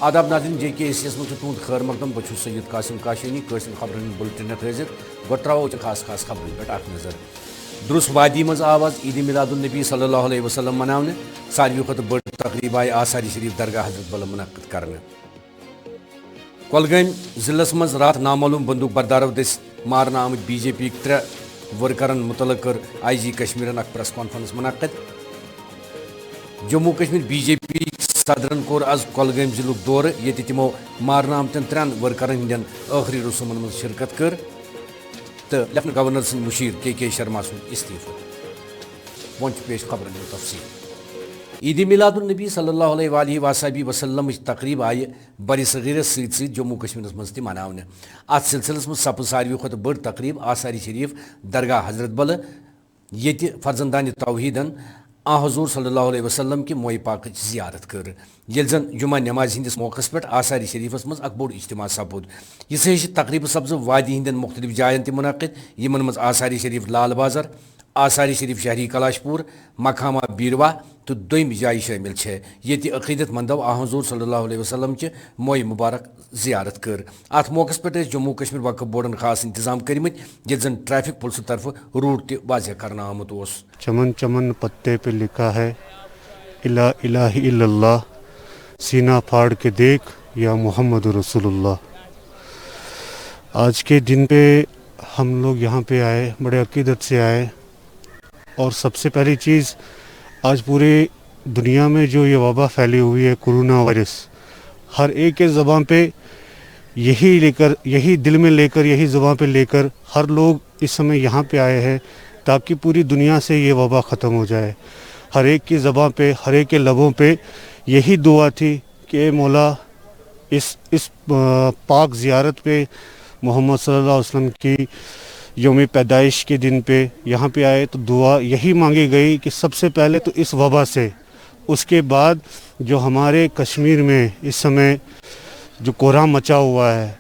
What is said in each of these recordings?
آداب ناظرین جے کے ایس مجھ تہد خیر مقدم بہت سید قاسم کاشانی قاسم خبرن بلٹن حاضر گو ترو خاص خاص خبرن پہ اخ نظر درس وادی مز آواز عید میلاد النبی صلی اللہ علیہ وسلم منانے ساروی کھت بڑ تقریب آئی آثاری شریف درگاہ حضرت بل منعقد کرنے کولگام ضلع مز رات نامعلوم بندوق بردارو دس مارن آمت بی جے پی ترے ورکرن متعلق کر آئی جی کشمیرن اخ پریس کانفرنس منعقد جموں کشمیر بی جے پی صدرن کور آز کولگام ضلع دورہ یہ تمو مارن آمتن ترین ورکرن ہندین آخری رسومن من شرکت کر تو لیفٹنٹ گورنر سن مشیر کے شرما سن استعفی ونچ پیش خبرن تفصیل عید میلاد النبی صلی اللہ علیہ وآلہ وصحبہ وسلم تقریب آئی بر صغیرس ست جموں کشمیر مز تہ مناونہ ات سلسلس مز سپز ساروی کھت بڑ تقریب آثاری شریف درگاہ حضرت بل یہ فرزندان توحیدن حضور صلی اللہ علیہ وسلم کہ موئے پاک زیارت کر یل زن جمعہ نماز ہندس موقع پہ آثاری شریفس مز اک بوڑ اجتماع سپود یہ سہ تقریب سپز وادی ہندین مختلف جائن تہ منعقد یمن مز آثاری شریف لال بازر آثاری شریف شہری کلاش پور مقامہ بیروا تو دویم جائیں شامل ہے یہ عقیدت مندو حضور صلی اللہ علیہ وسلم چہ موئے مبارک زیارت کر ات موقع پہ جموں کشمیر وقف بورڈن خاص انتظام کرمت یل زن ٹریفک پولیس طرف روٹ تہ واضح کرنا آمت اس چمن چمن پتے پہ لکھا ہے الا الہ الا اللہ سینہ پھاڑ کے دیکھ یا محمد رسول اللہ. آج کے دن پہ ہم لوگ یہاں پہ آئے بڑے عقیدت سے آئے اور سب سے پہلی چیز آج پورے دنیا میں جو یہ وبا پھیلی ہوئی ہے کورونا وائرس ہر ایک کے زبان پہ یہی دل میں لے کر یہی زبان پہ لے کر ہر لوگ اس سمے یہاں پہ آئے ہیں تاکہ پوری دنیا سے یہ وبا ختم ہو جائے. ہر ایک کی زبان پہ ہر ایک کے لبوں پہ یہی دعا تھی کہ اے مولا اس پاک زیارت پہ محمد صلی اللہ علیہ وسلم کی یوم پیدائش کے دن پہ یہاں پہ آئے تو دعا یہی مانگی گئی کہ سب سے پہلے تو اس وبا سے، اس کے بعد جو ہمارے کشمیر میں اس سمے جو کوہرام مچا ہوا ہے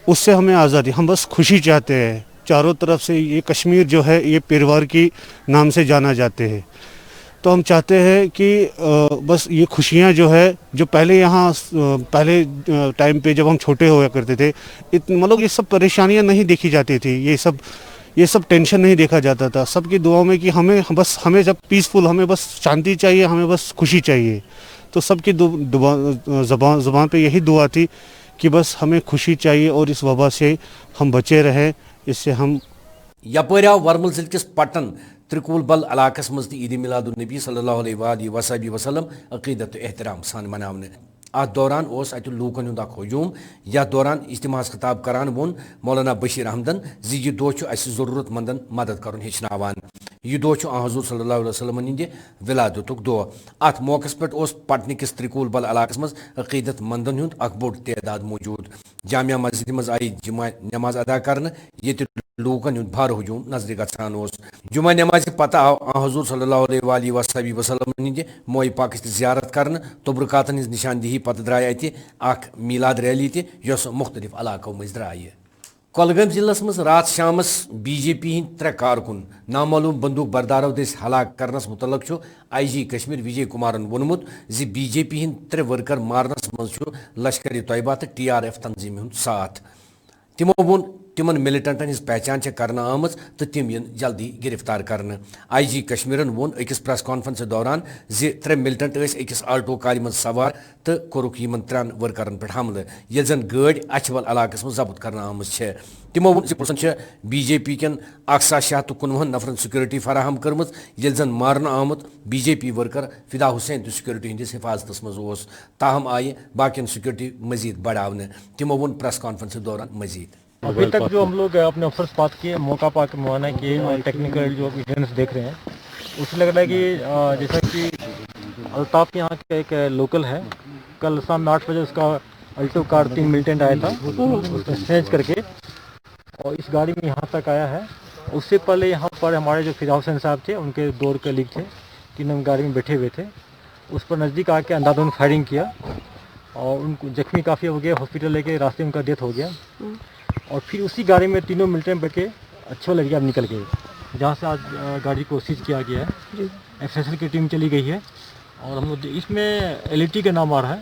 اس سے ہمیں آزادی، ہم بس خوشی چاہتے ہیں. چاروں طرف سے یہ کشمیر جو ہے یہ پیروار کی نام سے جانا جاتے ہیں تو ہم چاہتے ہیں کہ بس یہ خوشیاں جو ہے جو پہلے یہاں پہلے ٹائم پہ جب ہم چھوٹے ہوا کرتے تھے مطلب یہ سب پریشانیاں نہیں دیکھی جاتی تھی، یہ سب ٹینشن نہیں دیکھا جاتا تھا. سب کی دعاؤں میں کہ ہمیں جب پیسفل، ہمیں بس شانتی چاہیے، ہمیں بس خوشی چاہیے. تو سب کی زبان پہ یہی دعا تھی کہ بس ہمیں خوشی چاہیے اور اس وبا سے ہم بچے رہیں. اس سے ہم یپر آو ورمل ضلع کس پٹن ترکول بل علاقہ مز عید میلاد النبی صلی اللہ علیہ وآلہ وصحبہ وسلم عقیدت و احترام سان مناونہ. ات دوران ات لوکن ہند ہجوم یتھ دوران اجتماع خطاب کران وون مولانا بشیر احمدن یہ دہ اس ضرورت مندن مدد کرن ہچناوان. یہ دہ حضور صلی اللہ علیہ وسلم ہند ولادت دہ. ات موقع پہ پٹنہ کس ترکول بل علاقہ مز عقیدت مندن ہند اک بوڑ تعداد موجود. جامعہ مسجد مز آئی جمعہ نماز ادا کرنے یہ لوکن ہند بھار ہجوم نظر گھان. جمعہ نماز پتہ آو حضور صلی اللہ علیہ وآلہ وصحبہ وسلم ہند موئے پاک زیارت کرنے تبرکاتن ہز نشاندہی پتہ درائے اتہ اخ میلاد ریلی تہ یس مختلف علاقوں مز درائے. کولگام ضلع مز رات شامس بی جے پی ہند ترے کارکن نامعلوم بندوق بردارو دس ہلاک کرنس متعلق آئی جی کشمیر وجے کمارن وونمت زِ بی جے پی ہند ترے ورکر مارنس مز لشکر طیبہ تو ٹی آر ایف تنظیم ہند ساتھ. تمو وون تمن ملٹنٹن ہز پہچان کرنا آمز تو تم ین جلدی گرفتار کرنے. آئی جی کشمیرن وون اکس پریس کانفرنس دوران زِ ترے ملٹنٹ اکس آلٹو کار من سوار تو کورک یمن ترین ورکرن پہ حملہ یل زن گاڑی اچھول علاقہ من ضبط کرنا آمز ہے. تمو وون پولیسن بی جے پی کن 1719 نفرن سیکورٹی فراہم کرمز یل زن مارنا آمت بی جے پی ورکر فدا حسین تو سیکورٹی ہندس حفاظت مز. تاہم آئی باقین سیکورٹی مزید بڑھانے. تمو وون پریس کانفرنس دوران مزید ابھی تک جو ہم لوگ اپنے افسرس بات کیے، موقع پا کے معائنہ کیے اور ٹیکنیکل جو ایویڈنس دیکھ رہے ہیں اس سے لگ رہا ہے کہ جیسا کہ الطاف کے یہاں کا ایک لوکل ہے، کل شام میں 8 بجے اس کا الٹو کار 3 ملٹنٹ آیا تھا اس میں سینچ کر کے اور اس گاڑی میں یہاں تک آیا ہے. اس سے پہلے یہاں پر ہمارے جو فدا حسین صاحب تھے ان کے 2 کلیگ تھے، تینوں گاڑی میں بیٹھے ہوئے تھے. اس پر نزدیک آ کے اندھادھند نے فائرنگ کیا اور ان کو زخمی کافی ہو گیا، ہاسپٹل لے کے راستے میں ان کا ڈیتھ ہو گیا. اور پھر اسی گاڑی میں تینوں ملٹیں بیٹھ کے اچھے لگے اب نکل گئے جہاں سے آج گاڑی کو سیز کیا گیا ہے. ایف ایس ایل کی ٹیم چلی گئی ہے اور ہم لوگ اس میں ایل ای ٹی کا نام آ رہا ہے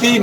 3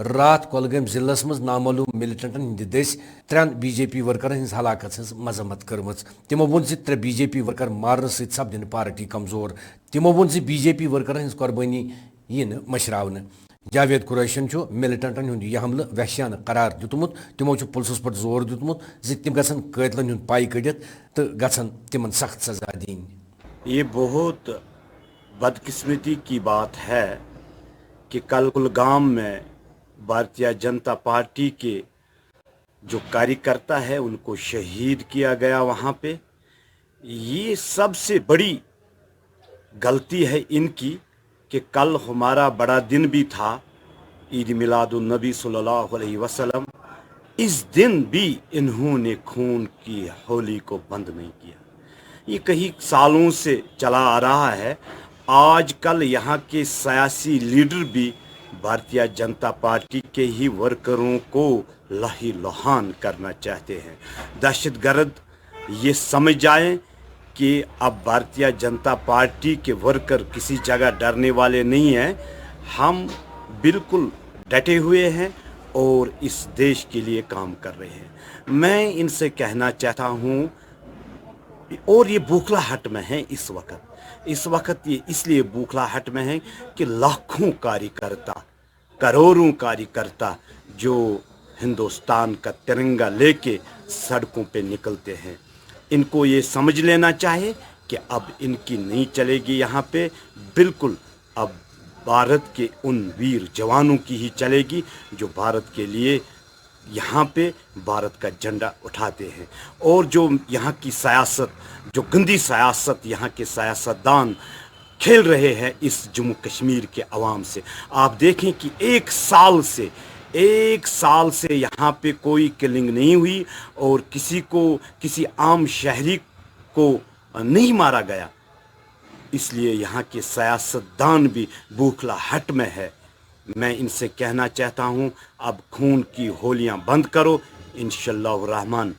رات کولگام ضلع مز نامعلوم ملٹنٹن ہند دس 3 بی جے پی ورکرن ہز ہلاکت ہز مذمت کرم. تمو وون 3 بی جے پی ورکر مارن ست سپدن پارٹی کمزور. تمو وون بی جے پی ورکرن ہز قربانی یہ مشراون. جاوید قریشن ملٹنٹن ہند یہ حملہ وحشیانہ قرار دیتمت. تمو پولیسس پر زور دیتمت تم گھن قتلن ہند پائی کڑت تو گھن تمن سخت سزا دین. یہ بہت بدقسمتی کی بات ہے کہ کل کلگام میں بھارتیہ جنتا پارٹی کے جو کاریہ ہے ان کو شہید کیا گیا وہاں پہ. یہ سب سے بڑی غلطی ہے ان کی کہ کل ہمارا بڑا دن بھی تھا عید میلاد النبی صلی اللہ علیہ وسلم. اس دن بھی انہوں نے خون کی ہولی کو بند نہیں کیا. یہ کئی سالوں سے چلا آ رہا ہے. آج کل یہاں کے سیاسی لیڈر بھی بھارتیہ جنتا پارٹی کے ہی ورکروں کو لہی لہان کرنا چاہتے ہیں. دہشت گرد یہ سمجھ جائیں کہ اب بھارتیہ جنتا پارٹی کے ورکر کسی جگہ ڈرنے والے نہیں ہیں. ہم بالکل ڈٹے ہوئے ہیں اور اس دیش کے لیے کام کر رہے ہیں. میں ان سے کہنا چاہتا ہوں اور یہ بوکھلا ہٹ میں ہیں اس وقت یہ اس لیے بوکھلا ہٹ میں ہیں کہ لاکھوں کاریہ کروڑوں کاریہ جو ہندوستان کا ترنگا لے کے سڑکوں پہ نکلتے ہیں ان کو یہ سمجھ لینا چاہیے کہ اب ان کی نہیں چلے گی یہاں پہ. بالکل اب بھارت کے ان ویر جوانوں کی ہی چلے گی جو بھارت کے لیے یہاں پہ بھارت کا جھنڈا اٹھاتے ہیں. اور جو یہاں کی سیاست جو گندی سیاست یہاں کے سیاستدان کھیل رہے ہیں اس جموں کشمیر کے عوام سے. آپ دیکھیں کہ ایک سال سے یہاں پہ کوئی کلنگ نہیں ہوئی اور کسی عام شہری کو نہیں مارا گیا. اس لیے یہاں کے سیاستدان بھی بوکھلا ہٹ میں ہے. میں ان سے کہنا چاہتا ہوں اب خون کی ہولیاں بند کرو. انشاءاللہ الرحمن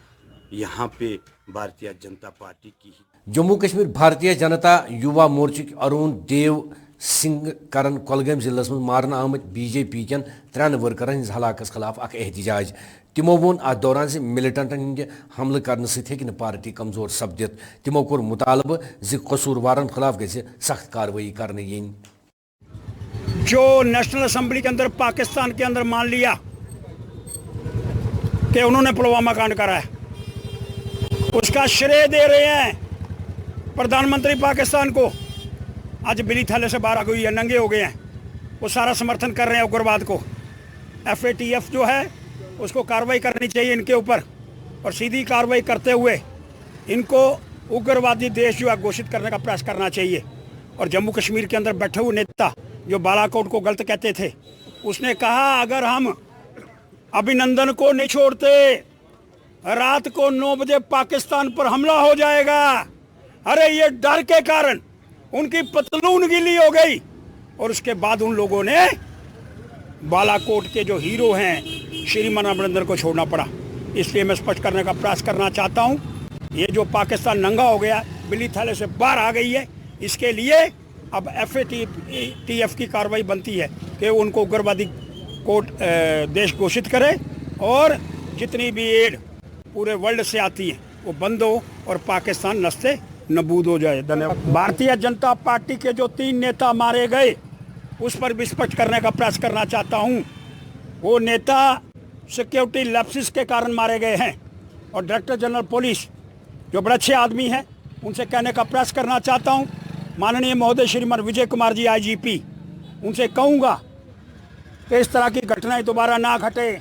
یہاں پہ بھارتیہ جنتا پارٹی کی جموں کشمیر بھارتیہ جنتا یووا مورچک ارون دیو سنگھ کرن کولگام ضلع من مارن آمت بی جے پی کن 3 ورکرن ہز ہلاکت خلاف اخ احتجاج. تمو وون ات دوران سے ملٹنٹن ہند حملہ کرنے ست ہیکہ پارٹی کمزور سپدت. تمو کور مطالبہ قصوروارن خلاف گژھِ سخت کارروائی کرنے ین. جو نیشنل اسمبلی کے اندر پاکستان کے اندر مان لیا کہ انہوں نے پلوامہ کانڈ کرا ہے اس کا شرے دے رہے ہیں پردھان منتری پاکستان کو. آج بلی تھالے سے باہر آ گئی ہے, ننگے ہو گئے ہیں. وہ سارا سمرتھن کر رہے ہیں اگرواد کو. FATF جو ہے اس کو کارروائی کرنی چاہیے ان کے اوپر اور سیدھی کارروائی کرتے ہوئے ان کو اگروادی دیش جو ہے گھوشت کرنے کا پریاس کرنا چاہیے. اور جموں کشمیر کے اندر بیٹھے ہوئے نیتا جو بالا کوٹ کو غلط کہتے تھے اس نے کہا اگر ہم ابھینندن کو نہیں چھوڑتے رات کو 9 بجے پاکستان پر حملہ ہو جائے گا. ارے یہ ڈر کے کارن ان کی پتلون گیلی ہو گئی اور اس کے بعد ان لوگوں نے بالا کوٹ کے جو ہیرو ہیں شری من ابھینندن کو چھوڑنا پڑا. اس لیے میں اسپشٹ کرنے کا پریاس کرنا چاہتا ہوں یہ جو پاکستان ننگا ہو گیا بلی تھالے سے باہر آ گئی ہے. اس کے لیے اب FATF کی کارروائی بنتی ہے کہ ان کو اگروادی کوٹ دیش گھوشت کرے اور جتنی بھی ایڈ پورے ورلڈ سے آتی ہیں وہ بند ہو اور پاکستان نستے نبود ہو جائے. بھارتیہ جنتا پارٹی کے جو 3 نیتا مارے گئے اس پر بھی اسپشٹ کرنے کا پریاس کرنا چاہتا ہوں. وہ نیتا سیکیورٹی لیپسز کے کارن مارے گئے ہیں اور ڈائریکٹر جنرل پولیس جو بڑے اچھے آدمی ہیں ان سے کہنے کا پریاس کرنا چاہتا ہوں ماننیہ مہودے شریمان وجے کمار جی IGP ان سے کہوں گا کہ اس طرح کی گھٹنائیں دوبارہ نہ گھٹے.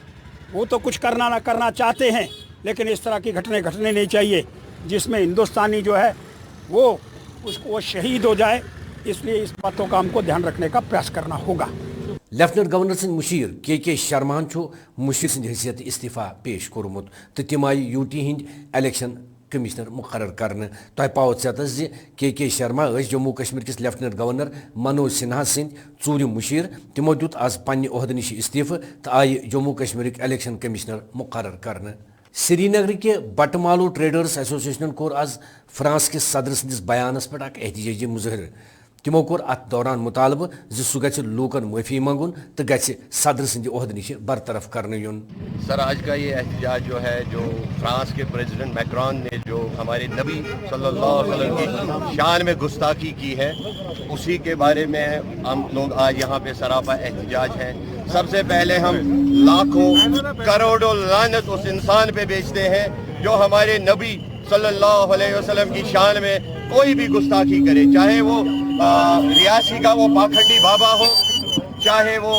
وہ تو کچھ کرنا نہ کرنا چاہتے ہیں لیکن اس طرح کی گھٹنے گھٹنے نہیں چاہیے جس میں ہندوستانی جو ہے وہ شہید ہو جائے. اس لیے اس باتوں کا ہم کو دھیان رکھنے کا پریاس کرنا ہوگا. لیفٹنٹ گورنر سند مشیر کے شرمان مشیر سند حیثیت استعفا پیش کورمت تو تم آئی UT ہند الیکشن کمشنر مقرر کرنے. تہ پاؤ ژےٚ کے شرما جموں کشمیر کس لیفٹنٹ گورنر منوج سنہا سند ژوٗرِم مشیر. تمو دیت آز پنہ عہدہ نش استعفہ تو آئی جموں کشمیر الیکشن کمشنر مقرر کرنے. سری نگر کے بٹمالو ٹریڈرز ایسوسیشن کور آز فرانس کس صدر سندس بیانس پہ اخ احتجاجی مظاہرہ تمو کور ات دوران مطالبہ سہ گژھِ لوکن معافی منگن تو گژھِ صدر سندِ عہدٕ نش برطرف کرنہٕ یُن. سر آج کا یہ احتجاج جو ہے جو فرانس کے پریزیڈنٹ میکرون نے جو ہمارے نبی صلی اللہ علیہ وسلم کی شان میں گستاخی کی ہے اسی کے بارے میں ہم لوگ آج یہاں پہ سراپا احتجاج ہیں. سب سے پہلے ہم لاکھوں کروڑوں لعنت اس انسان پہ بیچتے ہیں جو ہمارے نبی صلی اللہ علیہ وسلم کی شان میں کوئی بھی گستاخی کرے, چاہے وہ ریاسی کا وہ پاکھنڈی بابا ہو, چاہے وہ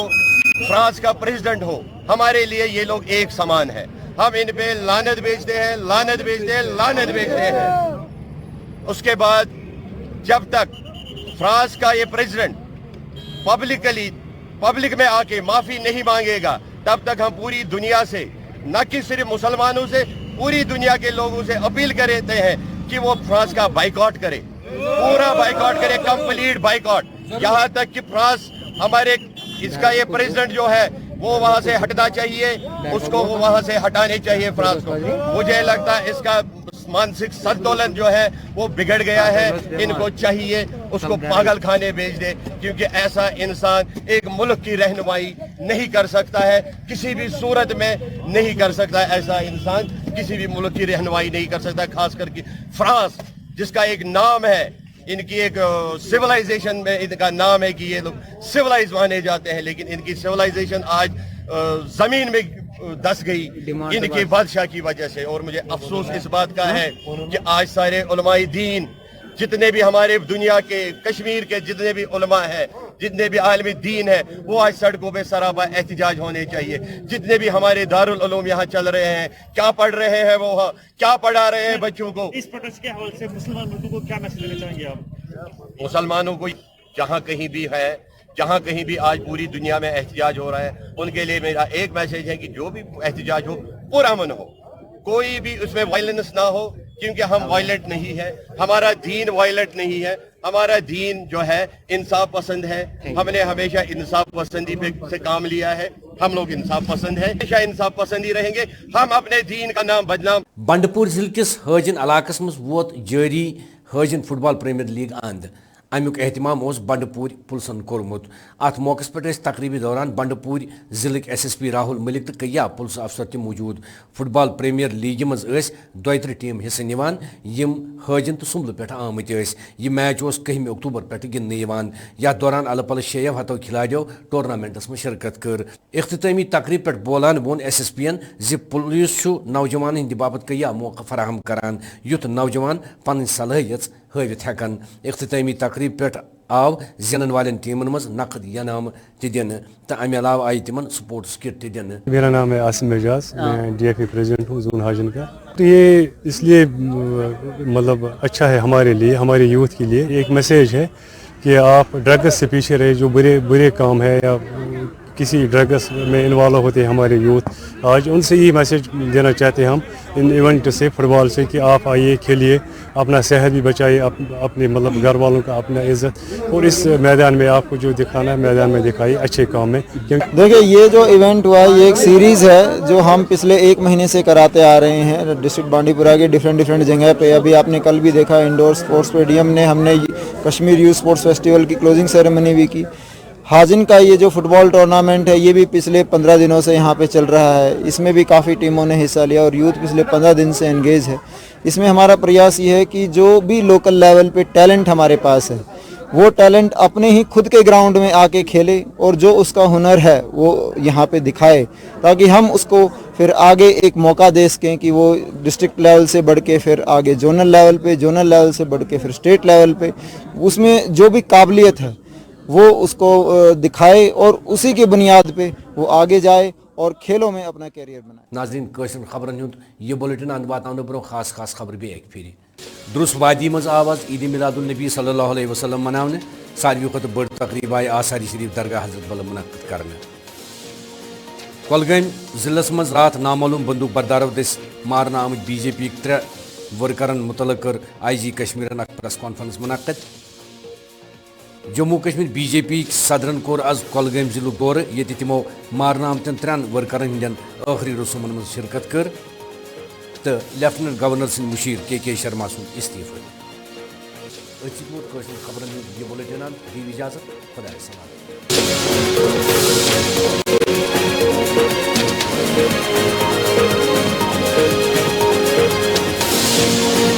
فرانس کا پریزیڈنٹ ہو, ہمارے لیے یہ لوگ ایک سامان ہے. ہم ان پہ لعنت بیچتے ہیں, لعنت بیچتے ہیں, لعنت بیچتے ہیں. اس کے بعد جب تک فرانس کا یہ پریزیڈنٹ پبلک میں آ کے معافی نہیں مانگے گا تب تک ہم پوری دنیا سے, نہ کہ صرف مسلمانوں سے, پوری دنیا کے لوگوں سے اپیل کرتے ہیں کہ وہ فرانس کا بائیکاٹ کرے, پورا بائیکاٹ کرے, کمپلیٹ بائیکاٹ, یہاں تک کہ فرانس ہمارے اس کا یہ پریزیڈنٹ جو ہے وہ وہاں سے ہٹنا چاہیے, اس کو وہ وہاں سے ہٹانے چاہیے فرانس کو. مجھے لگتا ہے اس کا مانسک سنتولن جو ہے وہ بگڑ گیا ہے. ان کو چاہیے اس کو پاگل خانے بھیج دے, کیونکہ ایسا انسان ایک ملک کی رہنمائی نہیں کر سکتا ہے, کسی بھی صورت میں نہیں کر سکتا. ایسا انسان کسی بھی ملک کی رہنمائی نہیں کر سکتا, خاص کر کے فرانس جس کا ایک نام ہے, ان کی ایک سیولائزیشن میں ان کا نام ہے کہ یہ لوگ سیولائز مانے جاتے ہیں, لیکن ان کی سیولائزیشن آج زمین میں دس گئی ان کی بادشاہ کی وجہ سے. اور مجھے افسوس اس بات کا ہے کہ آج سارے علماء دین جتنے بھی ہمارے دنیا کے کشمیر کے جتنے بھی علماء ہیں, جتنے بھی عالم دین ہیں, وہ آج سڑکوں پہ سراپا احتجاج ہونے چاہیے. جتنے بھی ہمارے دارالعلوم یہاں چل رہے ہیں, کیا پڑھ رہے ہیں وہ, کیا پڑھا رہے ہیں بچوں کو. اس پروٹیسٹ کے حوالے سے مسلمان ملکوں کو کیا میسج دینا چاہیں گے آپ؟ مسلمانوں کو جہاں کہیں بھی ہے, جہاں کہیں بھی آج پوری دنیا میں احتجاج ہو رہا ہے, ان کے لیے میرا ایک میسج ہے کہ جو بھی احتجاج ہو پرامن ہو, کوئی بھی اس میں وائلنس نہ ہو, کیونکہ ہم وائلنٹ نہیں ہے, ہمارا دین وائلنٹ نہیں ہے. ہمارا دین جو ہے انصاف پسند ہے. ہم نے ہمیشہ انصاف پسندی پہ سے کام لیا ہے. ہم لوگ انصاف پسند ہیں, ہمیشہ انصاف پسندی رہیں گے. ہم اپنے دین کا نام بدنام. بنڈپور ضلع کس حاجن علاقس مز ووت جاری حاجن فٹ بال پریمیئر لیگ اند. امیک اہتمام اس بنڈپور پلسن کورمت. ات موقع پہ تقریبی دوران بنڈپور ضلع SSP راہل ملک تو کیا پلس افسر تہ موجود. فٹ بال پریمیئر لیگ مز 32 ٹیم حصہ نوان یم حاجن تو سمبل پہ آمت. یہ میچ 1 اکتوبر پہ گندنے. یتھ دوران الہ پلہ 6 ہتو کھلاڑیوں ٹورنامنٹس میں شرکت کر. اختتامی تقریب پہ بولان وون SSP ین زِ پولیس نوجوان ہند باپت کیا موقع فراہم کران یُتھ نوجوان پن صلاحیت ہاوت ہیکن. اختتامی تقریب پہ آو زینن والن ٹیمن مز نقد انعام تہ دن تو امہ علاوہ آئی تمن سپورٹس کٹ تہ دن. میرا نام ہے عاصم اعجاز, میں DFA پریزیڈنٹ ہوں زون حاجن کا. تو یہ اس لیے مطلب اچھا ہے ہمارے لیے, ہمارے یوتھ کے لیے ایک میسیج ہے کہ آپ ڈرگس سے پیچھے رہے. جو برے کام ہے یا کسی ڈرگس میں انوالو ہوتے ہیں ہمارے یوتھ, آج ان سے یہ میسیج دینا چاہتے ہیں ہم ان ایونٹ سے, فٹ بال سے, کہ آپ آئیے کھیلیے, اپنا صحت بھی بچائیے, اپنے مطلب گھر والوں کا اپنا عزت, اور اس میدان میں آپ کو جو دکھانا ہے میدان میں دکھائیے اچھے کام میں. دیکھیں یہ جو ایونٹ ہوا یہ ایک سیریز ہے جو ہم پچھلے 1 مہینے سے کراتے آ رہے ہیں ڈسٹرکٹ بانڈی پورہ کے ڈفرینٹ جگہ پہ. ابھی آپ نے کل بھی دیکھا انڈور اسپورٹس اسٹیڈیم نے ہم نے کشمیر یوتھ اسپورٹس فیسٹیول کی کلوزنگ سیریمنی بھی کی. حاجن کا یہ جو فٹ بال ٹورنامنٹ ہے یہ بھی پچھلے 15 دنوں سے یہاں پہ چل رہا ہے. اس میں بھی کافی ٹیموں نے حصہ لیا اور یوتھ پچھلے 15 دن سے انگیج ہے. اس میں ہمارا پریاس یہ ہے کہ جو بھی لوکل لیول پہ ٹیلنٹ ہمارے پاس ہے وہ ٹیلنٹ اپنے ہی خود کے گراؤنڈ میں آ کے کھیلے اور جو اس کا ہنر ہے وہ یہاں پہ دکھائے, تاکہ ہم اس کو پھر آگے ایک موقع دے سکیں کہ وہ ڈسٹرکٹ لیول سے بڑھ کے پھر آگے زونل لیول پہ, زونل لیول سے بڑھ کے پھر اسٹیٹ لیول پہ اس میں جو بھی قابلیت ہے وہ اس کو دکھائے اور اسی کی بنیاد پہ وہ آگے جائے اور کھیلوں میں اپنا کیریئر بنائے. ناظرین قسم خبرن ہند یہ بلٹن اند واتن برو خاص خبر بھی ایک پھر. درس وادی مز آواز عید میلاد النبی صلی اللہ علیہ وسلم منانے. ساروی کھت بڑ تقریب آئی آثاری شریف درگاہ حضرت بل منعقد کرنے. کولگام ضلع مز رات نامعلوم بندوق بردارو دس مارن آمت BJP 3 ورکرن متعلق کر IG کشمیرن اک پریس کانفرنس منعقد. جموں کشمیر BJP صدرن کور آز کولگام ضلع دور یہ تمو مارن آمتن 3 ورکرن ہندین آخری رسومن من شرکت کر تو لیفٹننٹ گورنر سن مشیر KK شرما سن استعفی. أتسي ووت كٲشِر خبرن ہُنٛد یہِ بُلٹِن دی اجازت خۄدایَس حوالہٕ